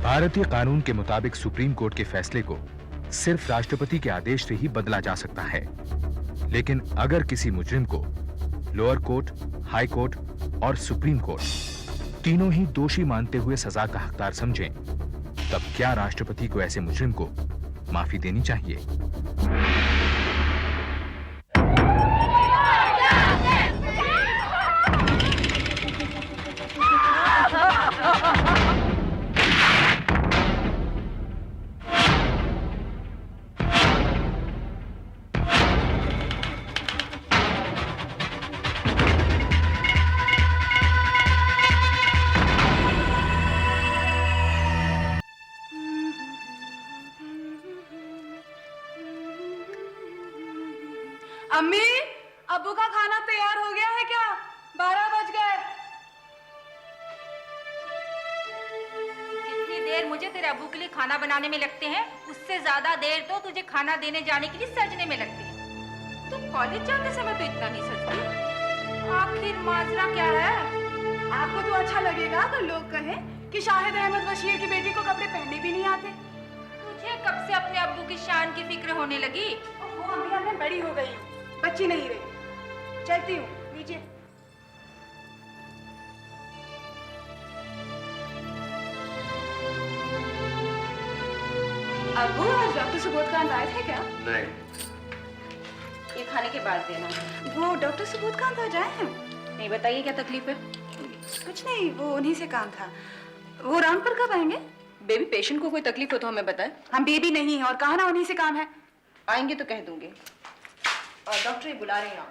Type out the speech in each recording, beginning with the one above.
भारतीय कानून के मुताबिक सुप्रीम कोर्ट के फैसले को सिर्फ राष्ट्रपति के आदेश से ही बदला जा सकता है। लेकिन अगर किसी मुजरिम को लोअर कोर्ट, हाई कोर्ट और सुप्रीम कोर्ट तीनों ही दोषी मानते हुए सजा का हकदार समझें, तब क्या राष्ट्रपति को ऐसे मुजरिम को माफी देनी चाहिए? अम्मी, अब्बू का खाना तैयार हो गया है क्या? 12 बज गए। जितनी देर मुझे तेरे अब्बू के लिए खाना बनाने में लगते हैं, उससे ज्यादा देर तो तुझे खाना देने जाने के लिए सजने में लगती है। तू कॉलेज जाते समय तो इतना नहीं सजती। आखिर माजरा क्या है? आपको तो अच्छा लगेगा अगर लोग कहें कि शाहिद अहमद बशीर की बेटी को कपड़े पहनने भी नहीं आते। तुझे कब से अपने अब्बू की शान की फिक्र होने लगी? ओहो अम्मी, अब मैं बड़ी हो गई, बच्ची नहीं रही। चलती हूँ नीचे। अब्बू, आज डॉक्टर सुबोधकांत आए थे क्या? नहीं। ये खाने के बाद देना। वो डॉक्टर सुबोधकांत आज आए हैं? नहीं, बताइए क्या तकलीफ है? कुछ नहीं, वो उन्हीं से काम था। वो राउंड पर कब आएंगे? बेबी, पेशेंट को कोई तकलीफ हो तो हमें बताए। हम बेबी नहीं है और कहा ना उन्हीं से काम है। आएंगे तो कह दूंगी। और डॉक्टर ही बुला रहे हैं आप।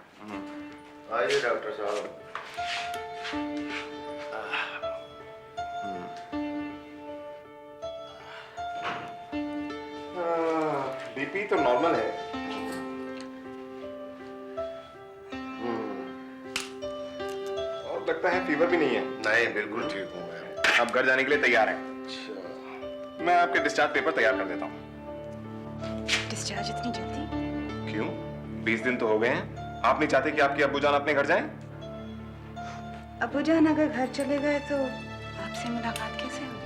आइए डॉक्टर साहब। बीपी तो नॉर्मल है। और लगता है फीवर भी नहीं है। नहीं, बिल्कुल ठीक हूँ मैं। अब घर जाने के लिए तैयार है। अच्छा। मैं आपके डिस्चार्ज पेपर तैयार कर देता हूँ। डिस्चार्ज इतनी जल्दी? क्यों? 20 दिन तो हो गए हैं। आप नहीं चाहते कि आपकी अब्बूजान अपने घर जाएं? अब्बूजान अगर घर चले गए तो आपसे मुलाकात कैसे होगी?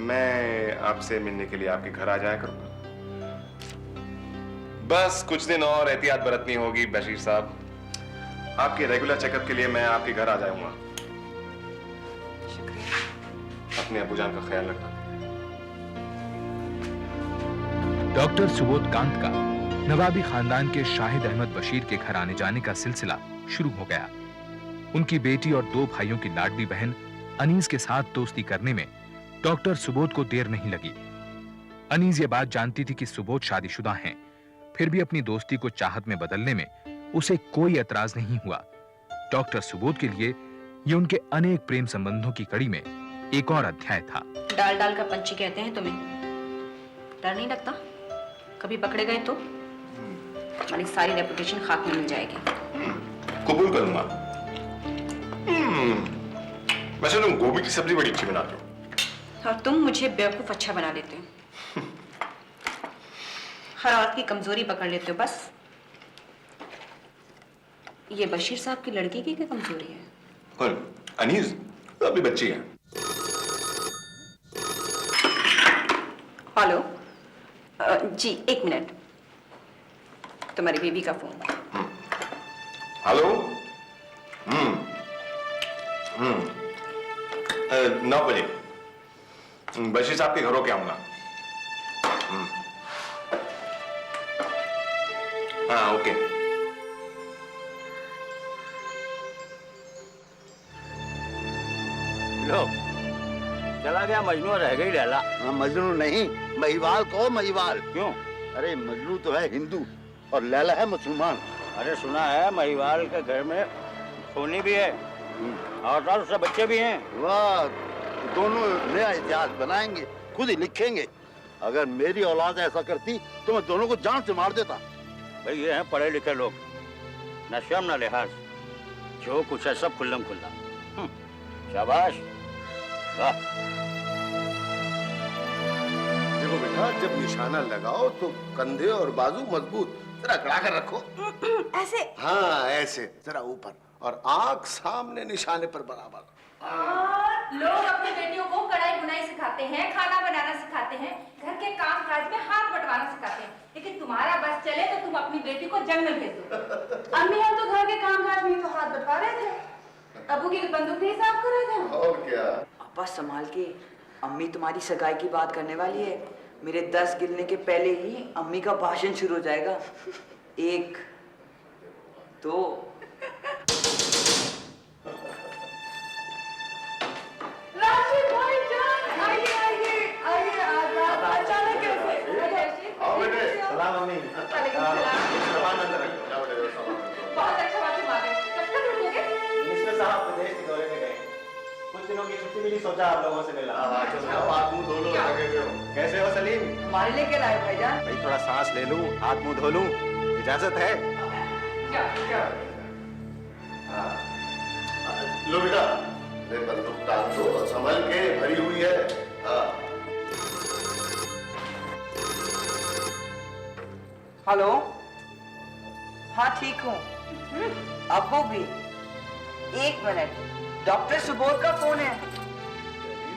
मैं आपसे मिलने के लिए आपके घर आ जाया करूंगा। बस कुछ दिन और एहतियात बरतनी होगी बशीर साहब। आपके रेगुलर चेकअप के लिए मैं आपके घर आ जाऊंगा। शुक्रिया। अपने अब्बूजान का ख्याल रखना। डॉक्टर सुबोधकांत का नवाबी खानदान के शाहिद अहमद बशीर के घर आने जाने का सिलसिला शुरू हो गया। उनकी बेटी और 2 भाइयों की लाडली बहन अनीस के साथ दोस्ती करने में डॉक्टर सुबोध को देर नहीं लगी। अनीस ये बात जानती थी कि सुबोध शादीशुदा हैं, फिर भी अपनी दोस्ती को चाहत में बदलने में उसे कोई एतराज नहीं हुआ। डॉक्टर सुबोध के लिए ये उनके अनेक प्रेम संबंधों की कड़ी में एक और अध्याय था। डाल डाल का पंछी कहते हैं तुम्हें। डर नहीं लगता? कभी पकड़े गए तो हमारी सारी रेपुटेशन खाक में मिल जाएगी। कबूल करूंगा। वैसे तुम गोभी की सब्जी बड़ी अच्छी बनाते हो। और तुम मुझे बेवकूफ अच्छा बना लेते हो। हर औरत की कमजोरी पकड़ लेते हो बस। ये बशीर साहब की लड़की की क्या कमजोरी है? कौन? अनीस तो अभी बच्ची है। हेलो जी, 1 मिनट। तुम्हारी बेबी का फोन। हेलो। 9 बजे बशीर साहब के घरों के आऊंगा। हाँ, ओके। लो, चला गया मजनू, रह गई लैला। मजनू नहीं, महिवाल को महिवाल। क्यों? अरे मजनू तो है हिंदू और लैला है मुसलमान। अरे सुना है महिवाल के घर में सोनी भी है और उससे बच्चे भी हैं। वाह, दोनों नया इतिहास बनाएंगे, खुद ही लिखेंगे। अगर मेरी औलाद ऐसा करती तो मैं दोनों को जान से मार देता। भाई ये हैं पढ़े लिखे लोग, न शर्म न लिहाज, जो कुछ है सब खुल्लम खुल्ला। शाबाश। वाह। देखो बेटा, जब निशाना लगाओ तो कंधे और बाजू मजबूत, जरा अकड़ा कर रखो। ऐसे? हाँ ऐसे, जरा ऊपर, और आंख सामने निशाने पर बराबर। लोग अपनी बेटियों को कढ़ाई बुनाई सिखाते हैं, घर के काम काज में हाथ बंटवाना सिखाते हैं, लेकिन तुम्हारा बस चले तो तुम अपनी बेटी को जंगल भेज दो। अम्मी हम तो घर के काम काज में तो हाथ बंटवा रहे थे, अबू की बंदूक नहीं साफ कर रहे थे। और क्या? अब्बा संभाल के, अम्मी तुम्हारी सगाई की बात करने वाली है। मेरे 10 गिनने के पहले ही अम्मी का भाषण शुरू हो जाएगा। 1 2 राशिद भाईजान, आइए आइए आइए, आप अचानक कैसे? आओ बेटे। सलाम मम्मी। सामान अंदर रखो। जाओ बेटे, सामान रखो। बहुत अच्छा मालूम आ गए। कब तक रुकोगे? मिनिस्टर साहब विदेश के दौरे पे गए, कुछ दिनों की छुट्टी मिली, सोचा आप लोगों से मिलना। हाँ, चलो हाथ मुंह धो लो, लगे हुए हो। कैसे हो सलीम? हमारे लेके लाए भाईजान। भाई थोड़ा सांस ले लूं, हाथ मुंह धो लूं, इजाजत है? हाँ। लो बेटा, ये बंदूक टांग दो, संभल के, भरी हुई है। हाँ। हेलो, हाँ ठीक हूँ। अब्बू भी। 1 मिनट, डॉक्टर सुबोध का फोन है।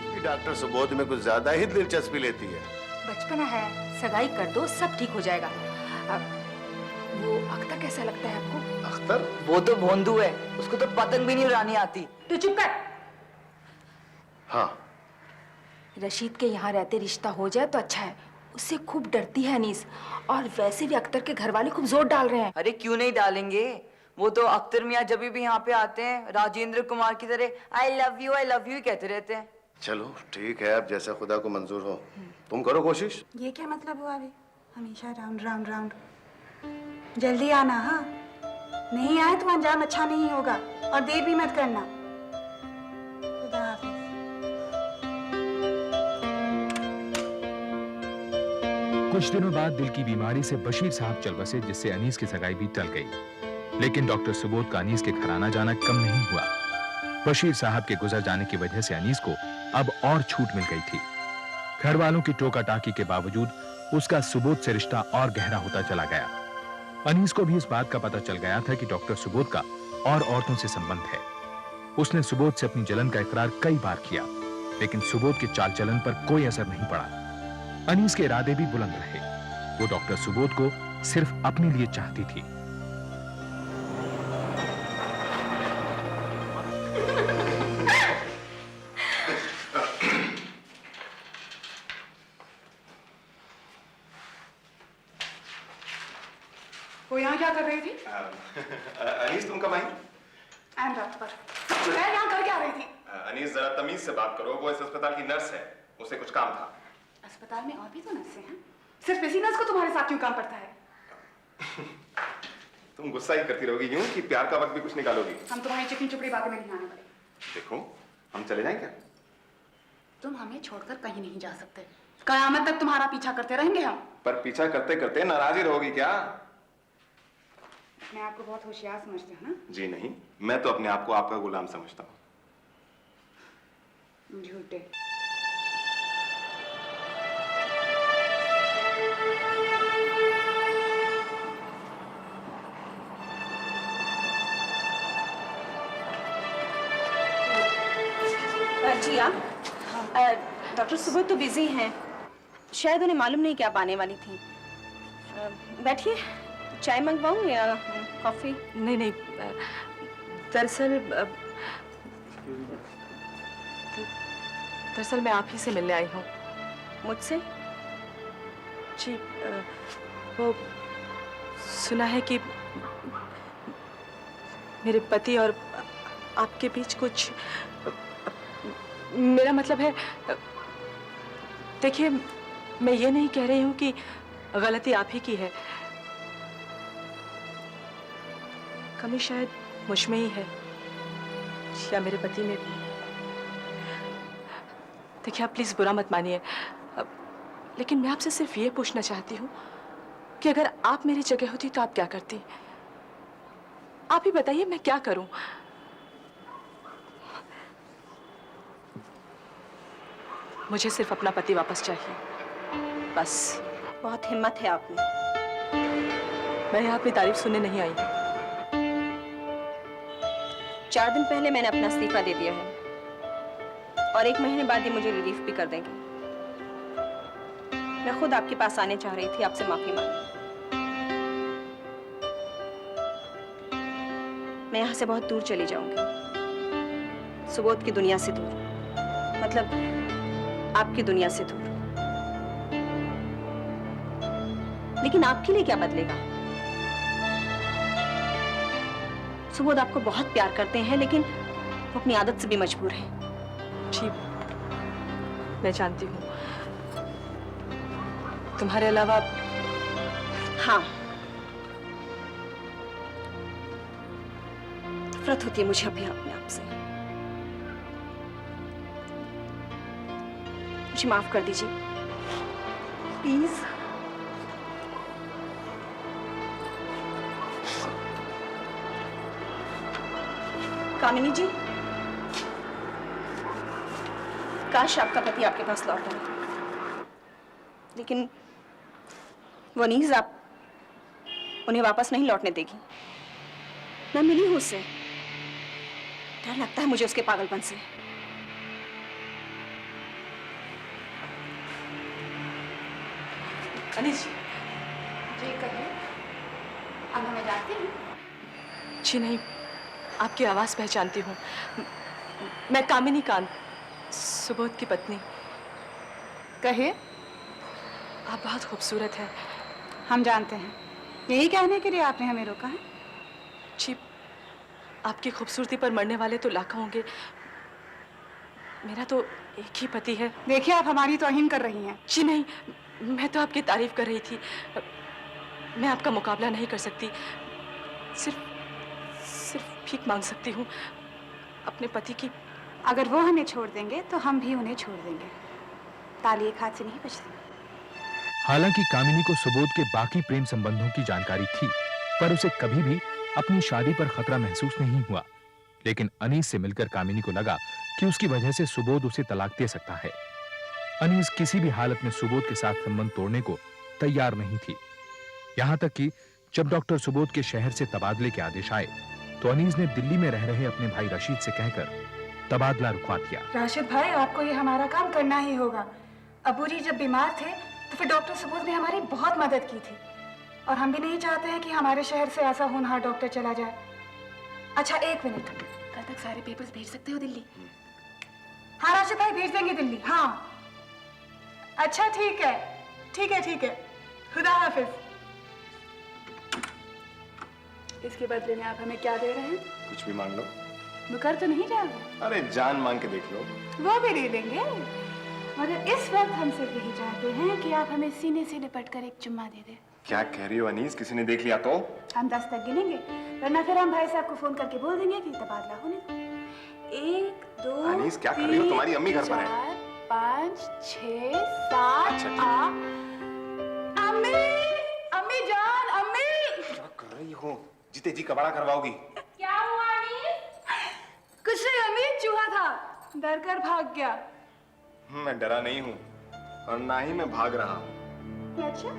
भी डॉक्टर सुबोध में कुछ ज्यादा ही दिलचस्पी लेती है। बचपना है, सगाई कर दो, सब ठीक हो जाएगा। वो अख्तर कैसा लगता है आपको? अख्तर? वो तो भोंदू है, उसको तो पतंग भी नहीं उड़ानी आती। तू चुप कर। हाँ। रशीद के यहाँ रहते रिश्ता हो जाए तो अच्छा है, उससे खूब डरती है अनीस, और वैसे भी अख्तर के घर वाले खूब जोर डाल रहे हैं। अरे क्यों नहीं डालेंगे, वो तो अख्तर मियाँ जब भी यहाँ पे आते हैं राजेंद्र कुमार की तरह आई लव यू कहते रहते हैं। चलो ठीक है, अब जैसा खुदा को मंजूर हो। तुम करो कोशिश। ये क्या मतलब हुआ अभी? हमेशा राउंड राउंड राउंड। जल्दी आना, हाँ? नहीं आए तो अंजाम अच्छा नहीं होगा, और देर भी मत करना। खुदा हाफिज। कुछ दिनों बाद दिल की बीमारी से बशीर साहब चल बसे, जिससे अनीस की सगाई भी टल गई। लेकिन डॉक्टर सुबोध का अनीस के घर आना जाना कम नहीं हुआ। बशीर साहब के गुजर जाने की वजह से अनीस को अब और छूट मिल गई थी। घर वालों की टोका टाकी के बावजूद उसका सुबोध से रिश्ता और गहरा होता चला गया। अनीस को भी इस बात का पता चल गया था कि डॉक्टर सुबोध का और औरतों से संबंध है। उसने सुबोध से अपनी जलन का इकरार कई बार किया, लेकिन सुबोध के चाल चलन पर कोई असर नहीं पड़ा। अनीस के इरादे भी बुलंद रहे। वो डॉक्टर सुबोध को सिर्फ अपने लिए चाहती थी। वो यहाँ क्या कर रही थी? अनीस तुम कब आई? I am doctor. मैं यहाँ कर क्या रही थी? अनीस जरा तमीज से बात करो, वो इस अस्पताल की नर्स है, उसे कुछ काम था। अस्पताल में और भी तो नर्सें हैं, सिर्फ इसी नर्स को तुम्हारे साथ क्यों काम पड़ता है? तुम गुस्सा ही करती रहोगी यूं कि प्यार का वक्त भी कुछ निकालोगी। हम तुम्हारी चिकनी चुपड़ी बातें में नहीं आने वाले। देखो, हम चले जाएं क्या? तुम हमें छोड़कर कहीं नहीं जा सकते। कयामत तक तुम्हारा पीछा करते रहेंगे हम। पर पीछा करते करते नाराज ही रहोगी क्या? मैं आपको बहुत होशियार समझती हूँ ना? जी नहीं, मैं तो अपने आप को आपका गुलाम समझता हूँ। झूठे। जी हाँ, डॉक्टर सुबोध तो बिजी हैं, शायद उन्हें मालूम नहीं कि आप आने वाली थी। बैठिए, चाय मंगवाऊं या कॉफी? नहीं नहीं, दरअसल मैं आप ही से मिलने आई हूँ। मुझसे? जी, वो सुना है कि मेरे पति और आपके बीच कुछ, मेरा मतलब है, देखिए मैं ये नहीं कह रही हूँ कि गलती आप ही की है, कमी शायद मुझ में ही है या मेरे पति में भी। देखिए आप प्लीज बुरा मत मानिए, लेकिन मैं आपसे सिर्फ ये पूछना चाहती हूँ कि अगर आप मेरी जगह होती तो आप क्या करती? आप ही बताइए, मैं क्या करूं? मुझे सिर्फ अपना पति वापस चाहिए, बस। बहुत हिम्मत है आप में। मैं यहाँ अपनी तारीफ सुनने नहीं आई। 4 दिन पहले मैंने अपना इस्तीफा दे दिया है और 1 महीने बाद ही मुझे रिलीफ भी कर देंगे। मैं खुद आपके पास आने चाह रही थी, आपसे माफी मांगने। मैं यहाँ से बहुत दूर चली जाऊंगी, सुबोध की दुनिया से दूर, मतलब आपकी दुनिया से दूर। लेकिन आपके लिए क्या बदलेगा? सुबोध आपको बहुत प्यार करते हैं, लेकिन वो अपनी आदत से भी मजबूर हैं। जी, मैं जानती हूँ। तुम्हारे अलावा हाँ, नफरत होती है मुझे अभी अपने आप से। मुझे माफ कर दीजिए प्लीज। कामिनी जी, काश आपका पति आपके पास लौट आए, लेकिन वो नीज आप उन्हें वापस नहीं लौटने देगी। मैं मिली हूं उससे, डर लगता है मुझे उसके पागलपन से। अनीस जी कहिए, अब हमें जानती हैं? जी नहीं, आपकी आवाज पहचानती हूँ। मैं कामिनी कांत, सुबोध की पत्नी। कहिए। आप बहुत खूबसूरत हैं। हम जानते हैं, यही कहने के लिए आपने हमें रोका है? जी, आपकी खूबसूरती पर मरने वाले तो लाखों होंगे, मेरा तो एक ही पति है। देखिए, आप हमारी तौहीन कर रही हैं। जी नहीं, मैं तो आपकी तारीफ कर रही थी। मैं आपका मुकाबला नहीं कर सकती, सिर्फ भीख मांग सकती हूँ अपने पति की। अगर वो हमें छोड़ देंगे तो हम भी उन्हें छोड़ देंगे। ताली एक हाथ से नहीं बजती। हालांकि कामिनी को सुबोध के बाकी प्रेम संबंधों की जानकारी थी, पर उसे कभी भी अपनी शादी पर खतरा महसूस नहीं हुआ। लेकिन अनीस से मिलकर कामिनी को लगा कि उसकी वजह से सुबोध उसे तलाक दे सकता है। अनीस किसी भी हालत में सुबोध के साथ संबंध तोड़ने को तैयार नहीं थी। यहां तक कि जब डॉक्टर सुबोध के शहर से तबादले के आदेश आए, तो अनीस ने दिल्ली में रह रहे अपने भाई रशीद से कहकर तबादला रुकवा दिया। राशिद भाई, आपको ये हमारा काम करना ही होगा। अबू जी जब बीमार थे तो फिर डॉक्टर सुबोध ने हमारी बहुत मदद की थी, और हम भी नहीं चाहते हैं कि हमारे शहर से ऐसा होनहार डॉक्टर चला जाए। अच्छा, एक मिनट, कल तक सारे पेपर्स भेज सकते हो दिल्ली? हाँ राशिद भाई, भेज देंगे दिल्ली। हाँ अच्छा, ठीक है ठीक है ठीक है, खुदा हाफिज। इसके बदले में आप हमें क्या दे रहे हैं? कुछ भी मांग लो। मुकर तो नहीं जाओगे? अरे जान मांग के देख लो। वो भी दे देंगे, मगर इस वक्त हम सिर्फ यही चाहते हैं कि आप हमें सीने से लिपट कर एक चुम्मा दे दें। क्या कह रही हो अनीस? किसी ने देख लिया तो? हम 10 तक गिनेंगे, वरना फिर हम भाई साहब को फोन करके बोल देंगे कि तबादला होने दो। 1 2 अनीस क्या कर रही हो? तुम्हारी अम्मी घर पर है। 4 5 6 7 अच्छा, 8। अम्मी, अम्मी जान, अम्मी। क्या कर रही हो? जीते जी कबाड़ा करवाओगी? क्या हुआ अनीस? कुछ नहीं अम्मी, चूहा था, डर कर भाग गया। मैं डरा नहीं हूँ, और ना ही मैं भाग रहा हूँ। अच्छा,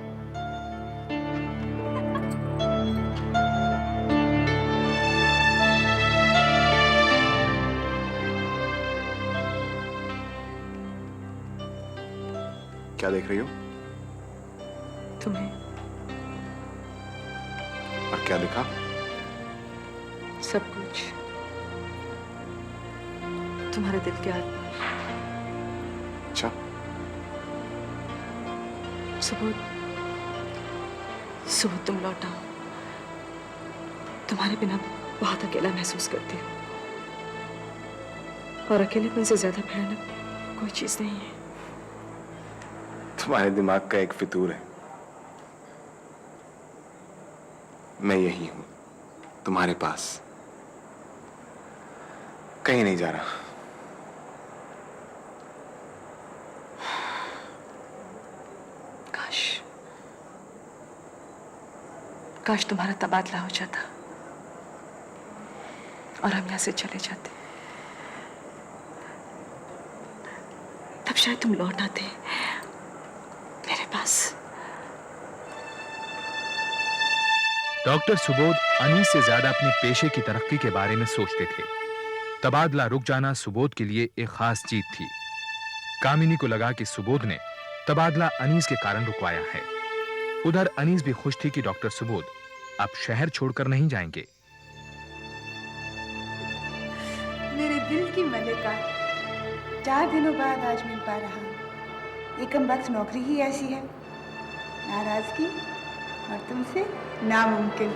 क्या देख रही हो? तुम्हें। और क्या देखा? सब कुछ, तुम्हारे दिल के आत्मा। अच्छा, सुबोध तुम लौट आओ। तुम्हारे बिना बहुत अकेला महसूस करती हूँ, और अकेलेपन से ज्यादा भयानक कोई चीज नहीं है। तुम्हारे दिमाग का एक फितूर है। मैं यही हूं, तुम्हारे पास, कहीं नहीं जा रहा। काश तुम्हारा तबादला हो जाता और हम यहाँ से चले जाते, तब शायद तुम लौट आते मेरे पास। डॉक्टर सुबोध अनीस से ज्यादा अपने पेशे की तरक्की के बारे में सोचते थे। तबादला रुक जाना सुबोध के लिए एक खास जीत थी। कामिनी को लगा कि सुबोध ने तबादला अनीस के कारण रुकवाया है। उधर अनीस भी खुश थी कि डॉक्टर सुबोध अब शहर छोड़कर नहीं जाएंगे। मेरे दिल की मलिका, 4 दिनों बाद आज मिल पा रहा हूँ। ये कम वक्त नौकरी ही ऐसी है, नाराजगी और तुमसे नामुमकिन।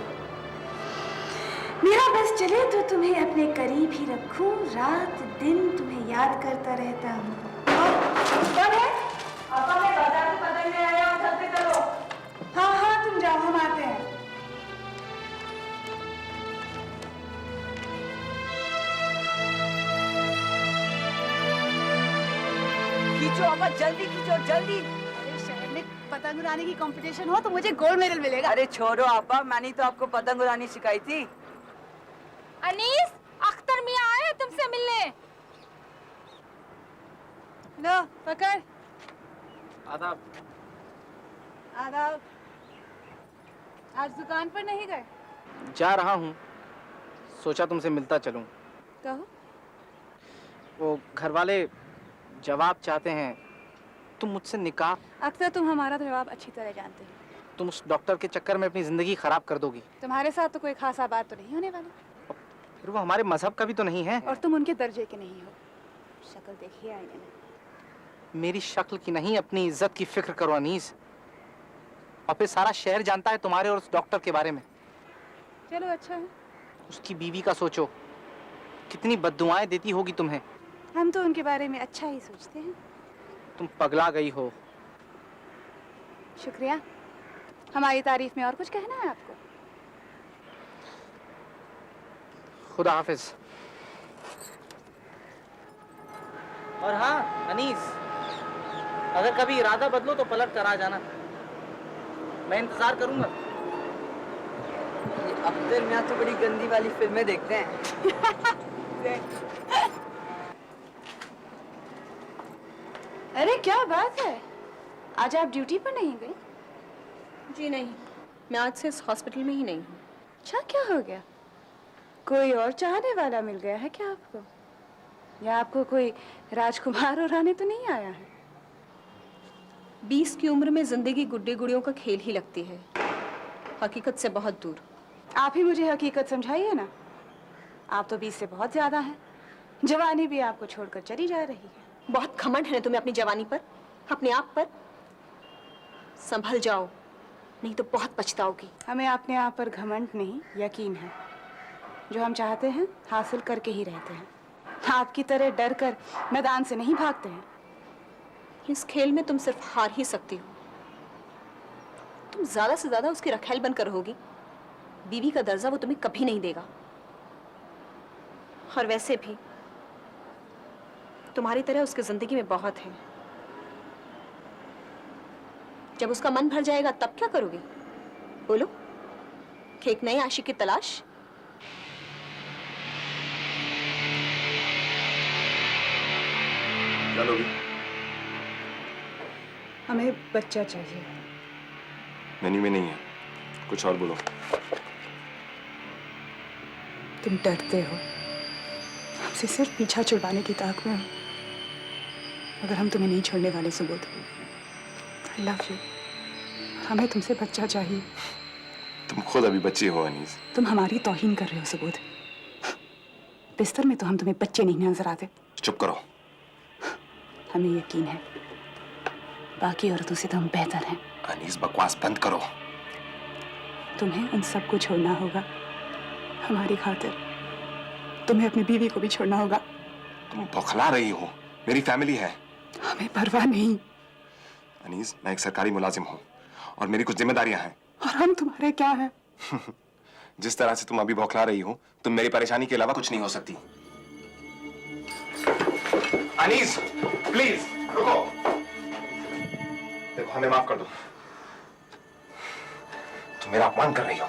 मेरा बस चले तो तुम्हें अपने करीब ही रखूं, रात दिन तुम्हें याद करता रहता हूँ। कौन है? पापा मैं बाजार से बदलने आया हूँ, जल्दी करो। हाँ हाँ तुम जाओ, हम आते हैं। खींचो अब, जल्दी खींचो जल्दी। अरे शहर में पतंग उड़ाने की कंपटीशन हो तो मुझे गोल्ड मेडल मिलेगा। अरे छोड़ो आपा, मैंने तो आपको पतंग उड़ानी सिखाई थी। अनीस, अख्तर मियां आए तुमसे मिलने। लो पकड़। आदाब। आदाब। आज दुकान पर नहीं गए? जा रहा हूँ, सोचा तुमसे मिलता चलूं। कहो। वो घर वाले जवाब चाहते हैं, तुम मुझसे निकाह। अक्सर तुम हमारा जवाब अच्छी तरह जानते हो। तुम उस डॉक्टर के चक्कर में अपनी जिंदगी खराब कर दोगी। तुम्हारे साथ तो कोई खास बात तो नहीं होने वाली। फिर वो हमारे मजहब का भी तो नहीं है। और तुम उनके दर्जे के नहीं हो। शक्ल देखिए आईने में। मेरी शक्ल की नहीं, अपनी इज्जत की फिक्र करो अनीस। और फिर सारा शहर जानता है तुम्हारे और उस डॉक्टर के बारे में। चलो अच्छा है। उसकी बीवी का सोचो, कितनी बद्दुआएं देती होगी तुम्हें। हम तो उनके बारे में अच्छा ही सोचते हैं। तुम पगला गई हो। शुक्रिया। हमारी तारीफ में और कुछ कहना है आपको? खुदा हाफिज। और हाँ अनीस, अगर कभी इरादा बदलो तो पलट कर आ जाना, मैं इंतजार करूंगा। ये अख्तर मियां तो बड़ी गंदी वाली फिल्में देखते हैं। अरे क्या बात है, आज आप ड्यूटी पर नहीं गई? जी नहीं, मैं आज से इस हॉस्पिटल में ही नहीं हूँ। अच्छा क्या हो गया? कोई और चाहने वाला मिल गया है क्या आपको? या आपको कोई राजकुमार उड़ाने तो नहीं आया है? 20 की उम्र में जिंदगी गुड्डे गुड़ियों का खेल ही लगती है, हकीकत से बहुत दूर। आप ही मुझे हकीकत समझाइए ना। आप तो 20 से बहुत ज्यादा हैं। जवानी भी आपको छोड़कर चली जा रही है। बहुत घमंड है ना तुम्हें अपनी जवानी पर, अपने आप पर। संभल जाओ, नहीं तो बहुत पछताओगी। हमें अपने आप पर घमंड नहीं, यकीन है। जो हम चाहते हैं हासिल करके ही रहते हैं। आपकी तरह डर कर मैदान से नहीं भागते हैं। इस खेल में तुम सिर्फ हार ही सकती हो। तुम ज्यादा से ज्यादा उसकी रखैल बनकर रहोगी। बीवी का दर्जा वो तुम्हें कभी नहीं देगा। और वैसे भी तुम्हारी तरह उसकी जिंदगी में बहुत है। जब उसका मन भर जाएगा तब क्या करोगे? बोलो, कि एक नए आशिक की तलाश? क्या लोगी? हमें बच्चा चाहिए। मेन्यू में नहीं है, कुछ और बोलो। तुम डरते हो, हमसे सिर्फ पीछा छुड़वाने की ताक में हो। मगर हम तुम्हें नहीं छोड़ने वाले सुबोध। I love you. हमें तुमसे बच्चा चाहिए। तुम खुद अभी बच्ची हो अनीस। तुम हमारी तौहीन कर रहे हो सुबोध। बिस्तर में तो हम तुम्हें बच्चे नहीं नजर आते। चुप करो। हमें यकीन है बाकी औरतों से तो हम बेहतर हैं। अनीस बकवास बंद करो। तुम्हें उन सबको छोड़ना होगा हमारी खातिर। तुम्हें अपनी बीवी को भी छोड़ना होगा। तुम बौखला रही हो, मेरी फैमिली है। हमें परवाह नहीं। अनीस, मैं एक सरकारी मुलाजिम हूँ और मेरी कुछ जिम्मेदारियां हैं। और हम तुम्हारे क्या हैं? जिस तरह से तुम अभी बौखला रही हो, तुम मेरी परेशानी के अलावा कुछ नहीं हो सकती। अनीस, प्लीज रुको। देखो, हमें माफ कर दो। तुम मेरा अपमान कर रही हो।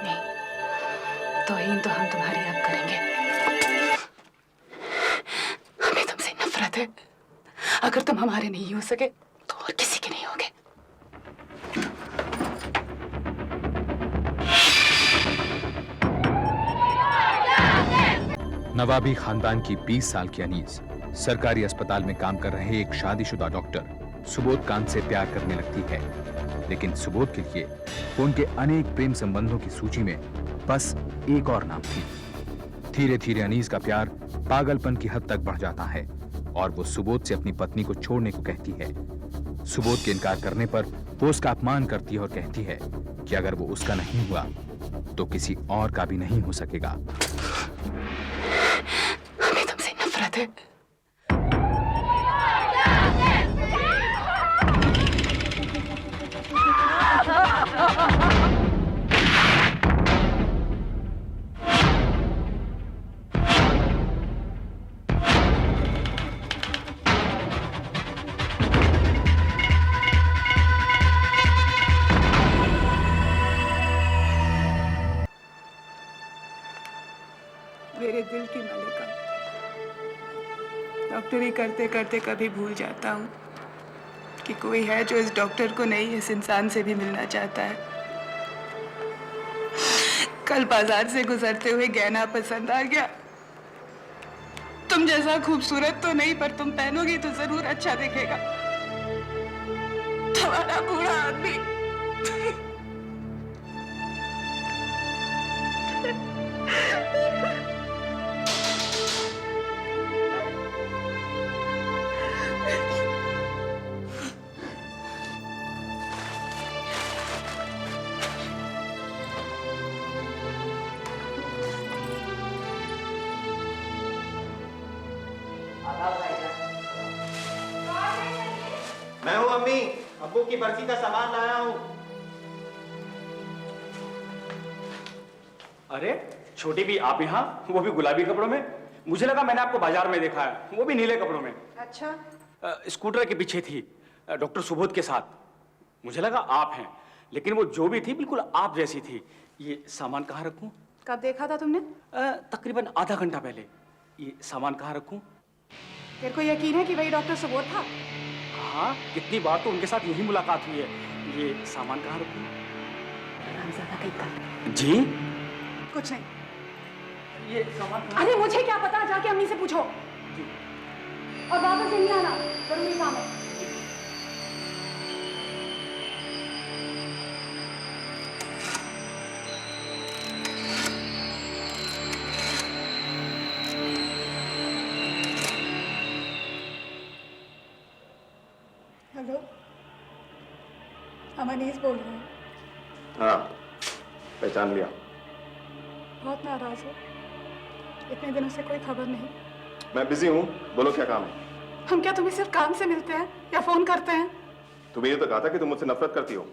नहीं, तौहीन तो हम तुम्हारी अब करेंगे। हमें तुमसे नफरत है। अगर तुम हमारे नहीं हो सके तो और किसी के नहीं होगे। नवाबी खानदान की 20 साल की अनीस सरकारी अस्पताल में काम कर रहे एक शादीशुदा डॉक्टर सुबोध कांत से प्यार करने लगती है, लेकिन सुबोध के लिए वो उनके अनेक प्रेम संबंधों की सूची में बस एक और नाम थी। धीरे धीरे अनीस का प्यार पागलपन की हद तक बढ़ जाता है और वो सुबोध से अपनी पत्नी को छोड़ने को कहती है। सुबोध के इनकार करने पर वो उसका अपमान करती है और कहती है कि अगर वो उसका नहीं हुआ तो किसी और का भी नहीं हो सकेगा। हमें तुमसे नफरत है। मेरे दिल की मलिका, डॉक्टरी करते करते कभी भूल जाता हूँ कि कोई है जो इस डॉक्टर को नहीं इस इंसान से भी मिलना चाहता है। कल बाजार से गुजरते हुए गहना पसंद आ गया। तुम जैसा खूबसूरत तो नहीं, पर तुम पहनोगी तो जरूर अच्छा दिखेगा। तुम्हारा बूढ़ा आदमी मैं हूँ अम्मी, अब्बू की बरसी का सामान लाया हूँ। अरे छोटी भी आप यहाँ, वो भी गुलाबी कपड़ों में? मुझे लगा मैंने आपको बाजार में देखा है, वो भी नीले कपड़ों में। अच्छा, स्कूटर के पीछे थी, डॉक्टर सुबोध के साथ। मुझे लगा आप हैं, लेकिन वो जो भी थी बिल्कुल आप जैसी थी। ये सामान कहाँ रखूं? कब देखा था तुमने? तकरीबन आधा घंटा पहले। ये सामान कहाँ रखूं? तेरे को यकीन है कि वही डॉक्टर सुबोध था? हाँ, कितनी बार तो उनके साथ यही मुलाकात हुई है। ये सामान कहाँ रखूं? जी? कुछ नहीं। ये सामान कहाँ? अरे मुझे क्या पता, जाके अम्मी से पूछो। जी। और वापस नहीं आना, जरूरी काम है। हेलो, हम अनीस बोल रहे हैं। हाँ, पहचान लिया। बहुत नाराज हो, इतने दिनों से कोई खबर नहीं। मैं बिजी हूँ, बोलो क्या काम है? हम क्या तुम्हें सिर्फ काम से मिलते हैं या फोन करते हैं? तुम्हें ये तो कहा था कि तुम मुझसे नफरत करती हो।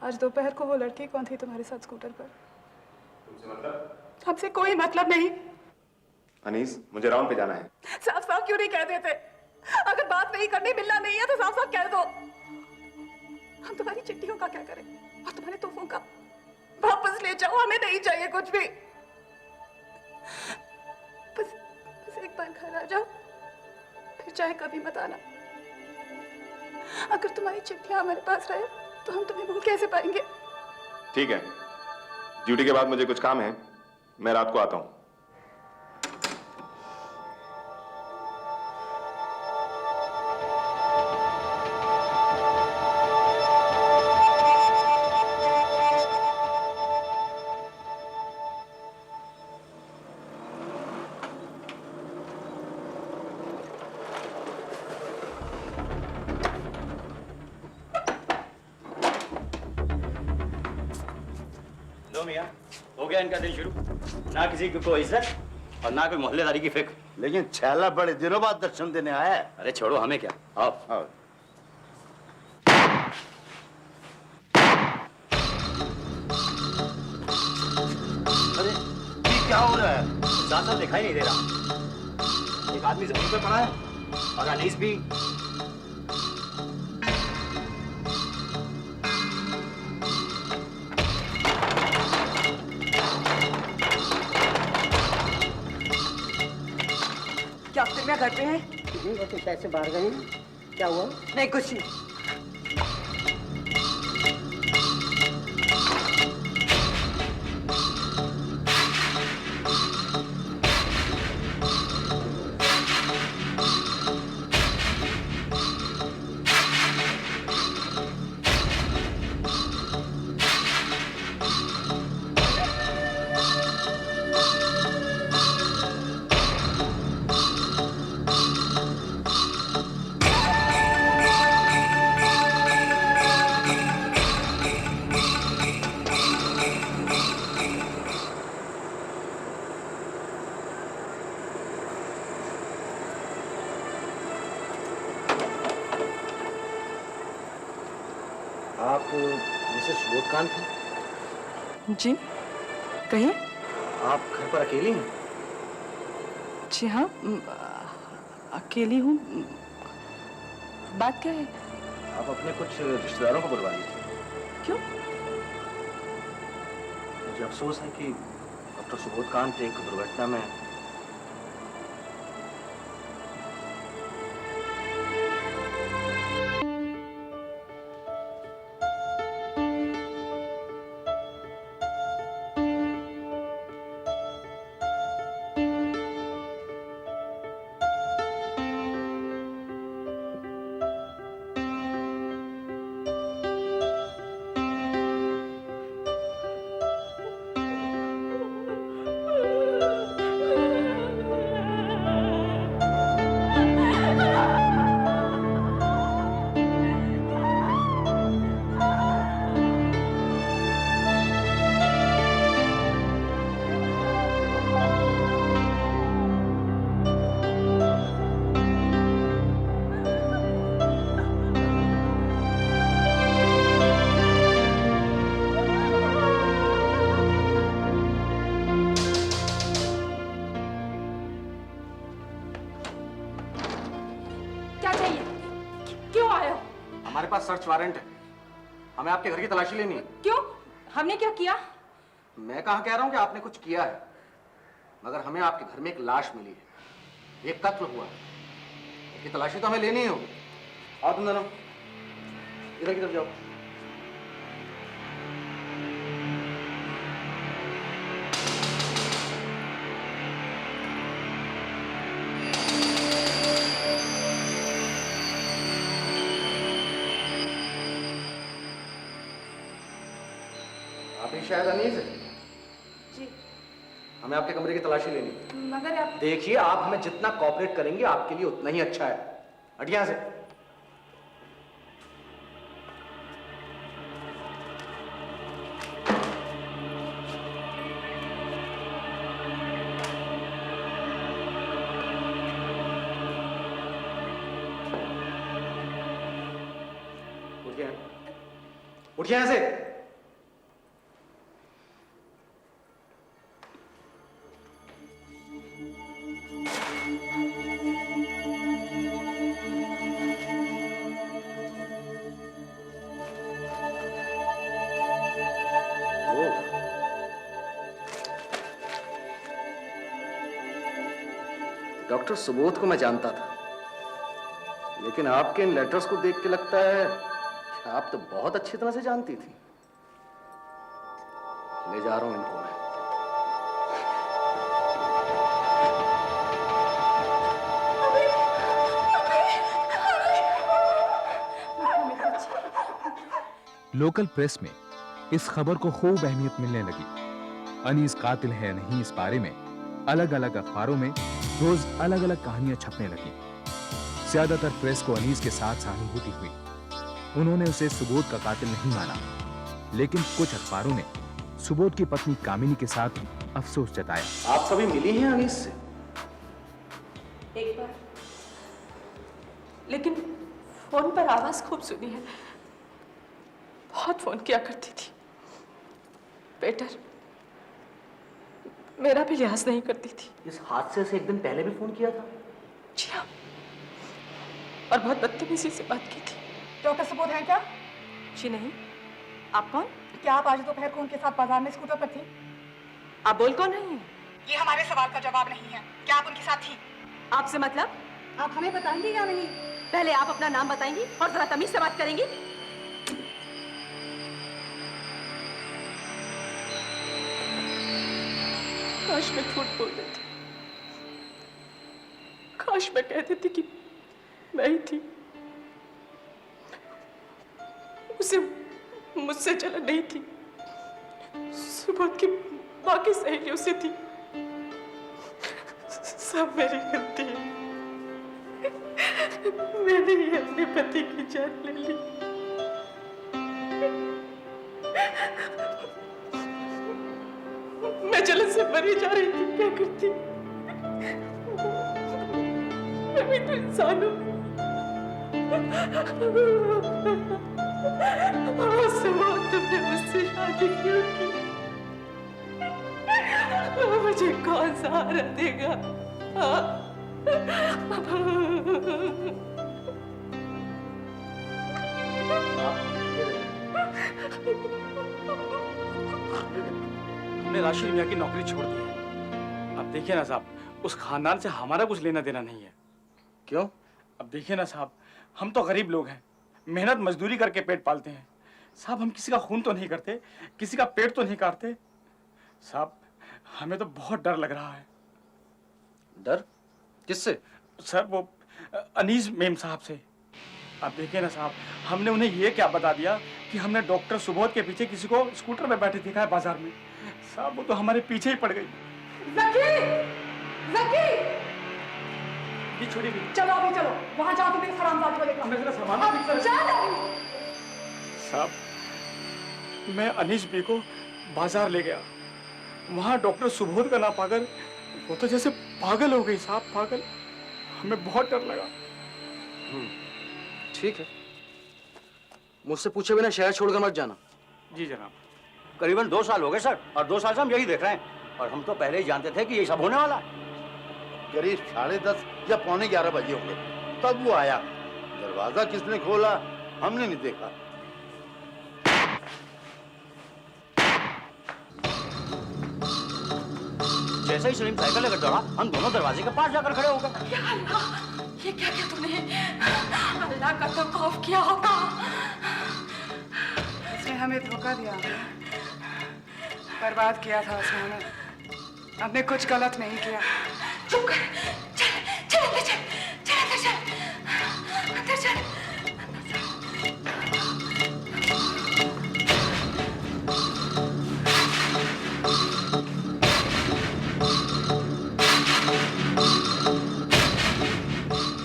आज दोपहर को वो लड़की कौन थी तुम्हारे साथ स्कूटर पर? तुमसे मतलब? हमसे कोई मतलब नहीं। अनीस, मुझे राउंड पे जाना है। साफ साफ क्यों नहीं कह देते? अगर बात नहीं करनी, मिलना नहीं है तो साफ साफ कह दो। हम तुम्हारी चिट्ठियों का क्या करें और तुम्हारे तोहफों का? वापस ले जाओ, हमें नहीं चाहिए कुछ भी। बस एक बार घर आ जाओ, फिर चाहे कभी मत आना। अगर तुम्हारी चिट्ठियां हमारे पास रहे तो हम तुम्हें भूल कैसे पाएंगे? ठीक है, ड्यूटी के बाद मुझे कुछ काम है, मैं रात को आता हूँ। मियां, हो गया इनका दिन शुरू। ना किसी को कोई इज्जत और ना कोई मोहल्लेदारी की फिक्र। लेकिन छैला बड़े दिनों बाद दर्शन देने आया है। अरे छोड़ो, हमें क्या, आओ। अरे ये क्या हो रहा है? साथ साथ दिखाई नहीं दे रहा। एक आदमी जमीन पर पड़ा है और अनीस भी। क्या फिर मैं घर पे हैं? वो तो शायद से बाहर गए हैं। क्या हुआ? नहीं, कुछ नहीं। मिसेस सुबोध कांत हैं? जी कहिए। आप घर पर अकेली हैं? जी हाँ, अकेली हूँ। बात क्या है? आप अपने कुछ रिश्तेदारों को बुलवा लीजिए। क्यों? मुझे अफसोस है कि डॉक्टर सुबोध कांत एक दुर्घटना में हमारे पास सर्च वारंट है। हमें आपके घर की तलाशी लेनी है। क्यों? हमने क्या किया? मैं कहाँ कह रहा हूँ कि आपने कुछ किया है, मगर हमें आपके घर में एक लाश मिली है, एक कत्ल हुआ है। इसकी तलाशी तो हमें लेनी ही होगी। आओ तुम दोनों इधर की तरफ जाओ। शायद अनीस है। जी। हमें आपके कमरे की तलाशी लेनी है। मगर आप देखिए, आप हमें जितना कोऑपरेट करेंगे आपके लिए उतना ही अच्छा है। हटिए यहाँ से। उठिए, उठिए यहाँ से। डॉक्टर सुबोध को मैं जानता था, लेकिन आपके इन लेटर्स को देख के लगता है कि आप तो बहुत अच्छी तरह से जानती थी। ले जा रहा हूं इनको मैं। लोकल प्रेस में इस खबर को खूब अहमियत मिलने लगी। अनीस कातिल है या नहीं, इस बारे में अलग अलग अखबारों में रोज अलग अलग कहानियां छपने लगी। ज्यादातर प्रेस को अनीस के साथ सहानुभूति हुई। उन्होंने उसे सुबोध का कातिल नहीं माना, लेकिन कुछ अखबारों ने सुबोध की पत्नी कामिनी के साथ अफसोस जताया। आप कभी मिली हैं अनीस से? एक बार, लेकिन फोन पर आवाज खूब सुनी है। बहुत फोन किया करती थी। बेटर, मेरा भी लिहाज नहीं करती थी। इस हादसे से एक दिन पहले भी फोन किया था? जी हाँ, और बहुत बदतमीजी से बात की थी। डॉक्टर सुबोध हैं क्या? जी नहीं। आप कौन? क्या आप आज दोपहर को उनके साथ बाजार में स्कूटर पर थी? आप बोल कौन रही हैं? ये हमारे सवाल का जवाब नहीं है। क्या आप उनके साथ थी? आपसे मतलब? आप हमें बताएंगे या नहीं? पहले आप अपना नाम बताएंगी और जरा तमीज से बात करेंगी। काश मैं झूठ बोल देती, काश मैं कह देती कि मैं ही थी। उसे मुझसे जलन नहीं थी, सुबोध की बाकी सहेलियों से थी। सब मेरी गलती है। मैंने ही अपने पति की जान ले ली। मैं जलन से मरी जा रही थी, क्या करती? मैं भी तो इंसान हूँ। सुबोध, तुमने मुझसे शादी क्यों की? मुझे कौन सहारा देगा? हमने राशि मियां की नौकरी छोड़ दी है। अब देखिए ना साहब, उस खानदान से हमारा कुछ लेना देना नहीं है। क्यों? अब देखिए ना साहब, हम तो गरीब लोग हैं, मेहनत मजदूरी करके पेट पालते हैं। साहब हम किसी का खून तो नहीं करते, किसी का पेट तो नहीं काटते। साहब हमें तो बहुत डर लग रहा है। डर? किससे? सर वो अनीस मेम साहब से। आप देखिए ना साहब, हमने उन्हें ये क्या बता दिया कि हमने डॉक्टर सुबोध के पीछे किसी को स्कूटर में बैठे देखा है बाजार में। साहब वो तो हमारे पीछे ही पड़ गई। जकी! ये छोड़ी भी। चलो अभी चलो, वहां जाओ तुम इस हरामजादी को देखो। मेरा सामान साहब मैं अनीस बी को बाजार ले गया, वहां डॉक्टर सुबोध का ना पाकर वो तो जैसे पागल हो गई साहब, पागल। हमें बहुत डर लगा। ठीक है, मुझसे पूछे बिना शहर छोड़कर मत जाना। जी जनाब। करीबन 2 साल हो गए सर, और 2 साल से हम यही देख रहे हैं, और हम तो पहले ही जानते थे कि ये सब होने वाला है। करीब 10:30 या 11:15 बजे होंगे, तब वो आया। दरवाजा किसने खोला हमने नहीं देखा। जैसे ही सलीम साइकिल लेकर दौड़ा, हम दोनों दरवाजे के पास जाकर खड़े हो गए। या अल्लाह, ये क्या किया तुमने? अल्लाह का तो खौफ किया होगा। उसने हमें धोखा दिया, बर्बाद किया था उसने हमें। हमने कुछ गलत नहीं किया। चुप कर, चल चल अंदर चल, चल अंदर चल, अंदर चल।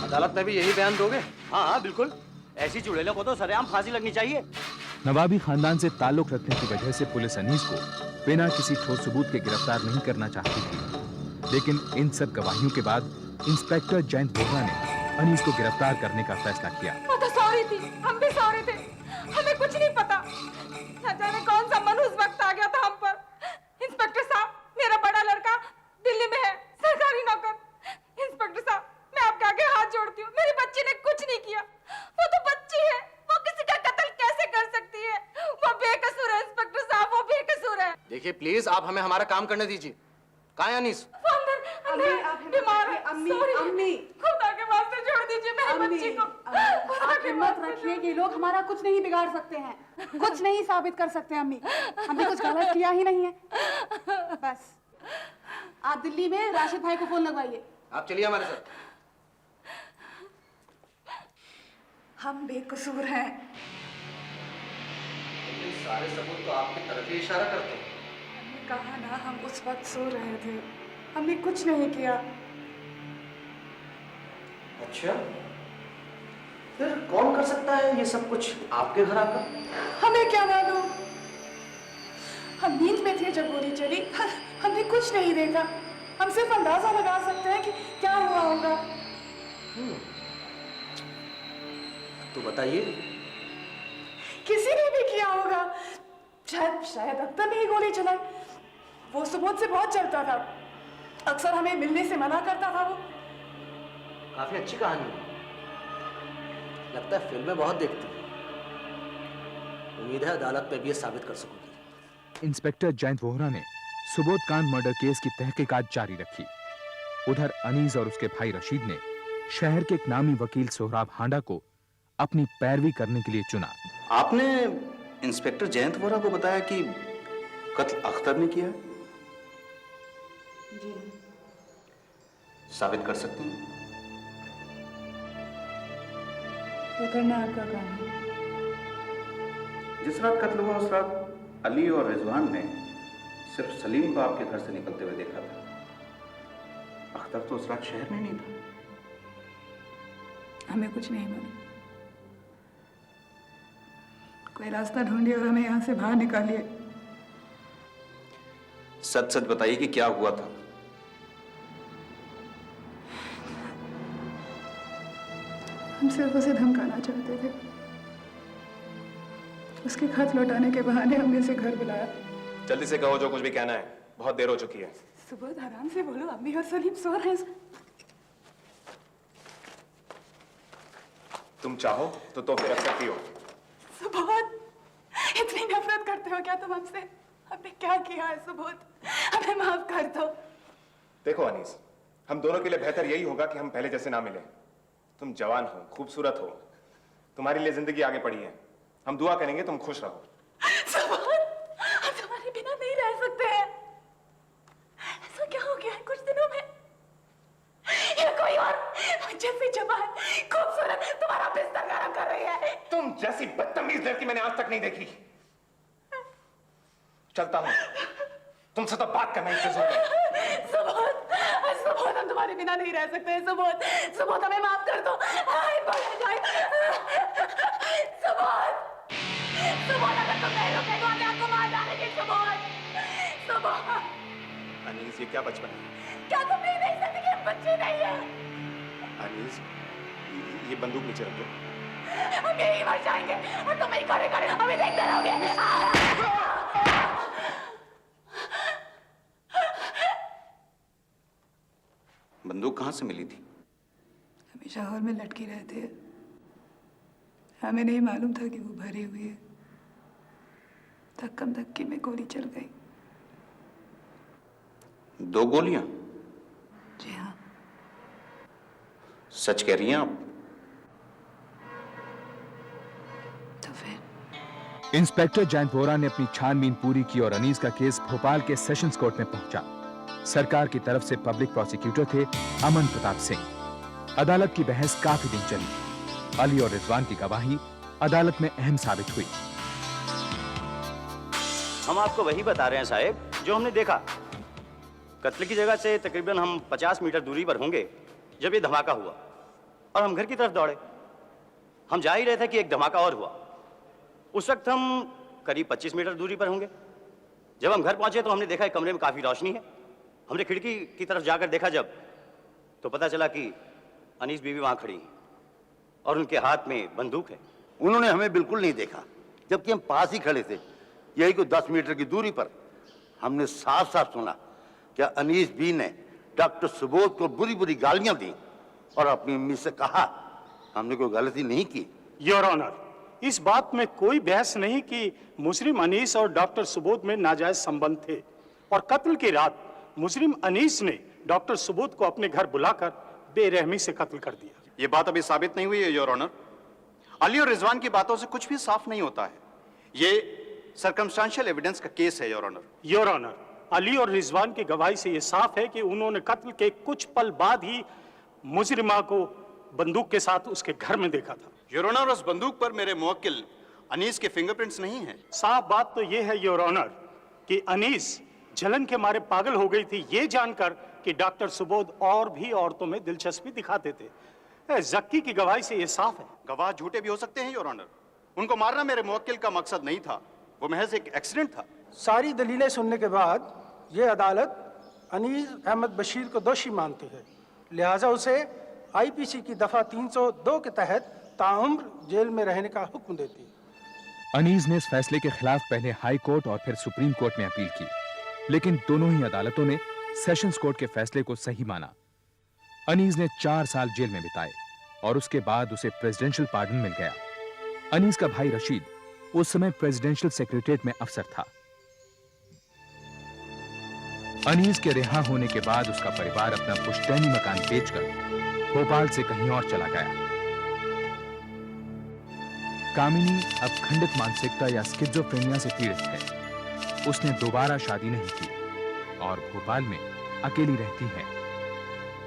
अदालत में भी यही बयान दोगे? हाँ हाँ बिल्कुल, ऐसी चुड़ैलों को तो सरेआम फांसी लगनी चाहिए। नवाबी खानदान से ताल्लुक रखने की वजह से पुलिस अनीस को बिना किसी ठोस सबूत के गिरफ्तार नहीं करना चाहती थी, लेकिन इन सब गवाहियों के बाद इंस्पेक्टर जयंत बोहरा ने अनीस को गिरफ्तार करने का फैसला किया। वो तो सॉरी थी, हम भी सॉरी थे, हमें कुछ नहीं पता। न जाने कौन सा मन उस वक्त आ गया था हम पर। इंस्पेक्टर साहब, मेरा बड़ा लड़का दिल्ली में है, सरकारी नौकर। इंस्पेक्टर साहब, मैं आपके आगे हाथ जोड़ती हूँ, मेरी बच्ची ने कुछ नहीं किया। वो तो बच्ची है, वो किसी का कत्ल कैसे कर सकती है? वो बेकसूर है इंस्पेक्टर साहब, वो बेकसूर है। देखिए प्लीज, आप हमें हमारा काम करने दीजिए। कहाँ है अनीस? वो अंदर बीमार है। अम्मी, खुदा के वास्ते छोड़ दीजिए मेरी बच्ची को। आप हिम्मत रखिए, ये लोग हमारा कुछ नहीं बिगाड़ सकते हैं, कुछ नहीं साबित कर सकते। अम्मी, हमने कुछ गलत किया ही नहीं है। बस आप दिल्ली में राशिद भाई को फोन लगवाइए। आप चलिए हमारे साथ। हम बेकसूर हैं। लेकिन सारे सबूत तो आपकी तरफ ही इशारा करते हैं। हमने कहा ना, हम उस वक्त सो रहे थे, हमने कुछ नहीं किया। अच्छा, फिर कौन कर सकता है ये सब कुछ आपके घर आकर? हमें क्या मालूम, हम नींद में थे जब गोली चली, हमने कुछ नहीं देखा। हम सिर्फ अंदाजा लगा सकते हैं कि क्या हुआ होगा। तो बताइए। किसी ने भी किया होगा, शायद अख्तर ने ही गोली चलाई। वो सुबोध से बहुत चलता था, अक्सर हमें मिलने से मना करता था। वो काफी अच्छी कहानी है, लगता है फिल्में बहुत देखती है। उम्मीद है अदालत में भी ये साबित कर सकूंगी। इंस्पेक्टर जयंत वोहरा ने सुबोध कांड मर्डर केस की तहकीकात जारी रखी। उधर अनीस और उसके भाई रशीद ने शहर के एक नामी वकील सोहराब हांडा को अपनी पैरवी करने के लिए चुना। आपने इंस्पेक्टर जयंत वोहरा को बताया कि कत्ल अख्तर ने किया? जी। साबित कर सकते हैं? तो करना आपका काम है। जिस रात कत्ल हुआ उस रात अली और रिजवान ने सिर्फ सलीम को आपके घर से निकलते हुए देखा था। अख्तर तो उस रात शहर में नहीं था। हमें कुछ नहीं मालूम। कोई रास्ता ढूंढिए और हमें यहाँ से बाहर निकालिए। सच सच बताइए कि क्या हुआ था। हम सिर्फ उसे धमकाना चाहते थे। उसके खत लौटाने के बहाने हमने उसे घर बुलाया। जल्दी से कहो जो कुछ भी कहना है, बहुत देर हो चुकी है। सुबोध आराम से बोलो, अम्मी और सलीम सो रहे हैं। तुम चाहो तो तोहफे रख सकती हो। सुबोध, इतनी नफरत करते हो क्या तुम हमसे? हमने क्या किया है सुबोध? हमें माफ कर दो। देखो अनीस, हम दोनों के लिए बेहतर यही होगा कि हम पहले जैसे ना मिलें। तुम जवान हो, खूबसूरत हो, तुम्हारे लिए जिंदगी आगे पड़ी है। हम दुआ करेंगे तुम खुश रहो। सुबोध, हम तुम्हारे बिना नहीं रह सकते हैं। ऐसा क्या हो गया है कुछ दिनों में? या कोई और जैसी जवान, खूबसूरत तुम्हारा बिस्तर गरम कर रही है? तुम जैसी बदतमीज लड़की मैंने आज तक नहीं देखी। चलता हूं, तुमसे तो बात करना ही फिजूल है। सुबोध, सुबोध, हम तुम्हारे बिना नहीं रह सकते हैं। सुबोध, सुबोध, हमें माफ कर दो। हाय, बोला जाए। सुबोध, सुबोध, अगर तुम नहीं रुके तो हम आपको मार डालेंगे। सुबोध, सुबोध। अनीस, ये क्या बचपन है? क्या तुम नहीं देख सकते कि हम बच्चे नहीं हैं? अनीस, ये बंदूक नीचे रख दो। हम यही मर जाएंगे और तुम ही खड़े खड़े हमें देखते रहोगे। बंदूक कहाँ से मिली थी? हमेशा हॉल में लटके रहते हैं। हमें नहीं मालूम था कि वो भरी हुई है। धक्कम धक्की में गोली चल गई। 2 गोलियां? जी हाँ। सच कह रही हैं आप? तो फिर इंस्पेक्टर जैनपोरा ने अपनी छानबीन पूरी की और अनीस का केस भोपाल के सेशंस कोर्ट में पहुंचा। सरकार की तरफ से पब्लिक प्रोसिक्यूटर थे अमन प्रताप सिंह। अदालत की बहस काफी दिन चली। अली और रिजवान की गवाही अदालत में अहम साबित हुई। हम आपको वही बता रहे हैं साहब जो हमने देखा। कत्ल की जगह से तकरीबन हम 50 मीटर दूरी पर होंगे जब ये धमाका हुआ और हम घर की तरफ दौड़े। हम जा ही रहे थे कि एक धमाका और हुआ। उस वक्त हम करीब 25 मीटर दूरी पर होंगे। जब हम घर पहुंचे तो हमने देखा एक कमरे में काफी रोशनी है। हमने खिड़की की तरफ जाकर देखा जब, तो पता चला कि अनीस बीवी वहां खड़ी है और उनके हाथ में बंदूक है। उन्होंने हमें बिल्कुल नहीं देखा, जबकि हम पास ही खड़े थे, यही को 10 मीटर की दूरी पर। हमने साफ साफ सुना कि अनीस बी ने डॉक्टर सुबोध को बुरी बुरी गालियां दी और अपनी अम्मी से कहा हमने कोई गलती नहीं की। योर ऑनर, इस बात में कोई बहस नहीं कि मुजरिम अनीस और डॉक्टर सुबोध में नाजायज संबंध थे और कत्ल की रात मुजरिम अनीस ने डॉक्टर सुबोध को अपने घर बुलाकर बेरहमी से कत्ल कर दिया। ये बात अभी साबित नहीं हुई है योर ऑनर। अली और रिजवान की बातों से कुछ भी साफ नहीं होता है। ये सर्कमस्टेंशियल एविडेंस का केस है your honour. Your honour, Ali और रिजवान की गवाही से यह साफ है कि उन्होंने कत्ल के कुछ पल बाद ही मुजरिमा को बंदूक के साथ उसके घर में देखा था। योर ऑनर, उस बंदूक पर मेरे मुवक्किल अनीस के फिंगरप्रिंट्स नहीं हैं। साफ बात तो यह है योर ऑनर कि अनीस जलन के मारे पागल हो गई थी ये जानकर कि डॉक्टर सुबोध और भी औरतों में दिलचस्पी दिखाते थे। जक्की की गवाही से यह साफ है। गवाह झूठे भी हो सकते हैं योर ऑनर। उनको मारना मेरे मुवक्किल का मकसद नहीं था, वो महज एक एक्सीडेंट था। सारी दलीलें सुनने के बाद यह अदालत अनीस अहमद बशीर को दोषी मानती है, लिहाजा उसे आईपीसी की दफा 302 के तहत ताउम्र जेल में रहने का हुक्म देती है। अनीस ने इस फैसले के खिलाफ पहले हाई कोर्ट और फिर सुप्रीम कोर्ट में अपील की, लेकिन दोनों ही अदालतों ने सेशंस कोर्ट के फैसले को सही माना। अनीस ने 4 साल जेल में बिताए और उसके बाद उसे प्रेसिडेंशियल पार्डन मिल गया। अनीस का भाई रशीद उस समय प्रेसिडेंशियल सेक्रेटरीट में अफसर था। अनीस के रिहा होने के बाद उसका परिवार अपना पुश्तैनी मकान बेचकर भोपाल से कहीं और चला गया। कामिनी अब खंडित मानसिकता या स्किज़ोफ्रेनिया से पीड़ित है। उसने दोबारा शादी नहीं की और भोपाल में अकेली रहती है।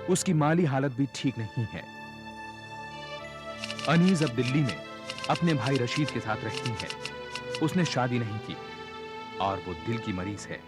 उसकी माली हालत भी ठीक नहीं है। अनीस अब दिल्ली में अपने भाई रशीद के साथ रहती है। उसने शादी नहीं की और वो दिल की मरीज है।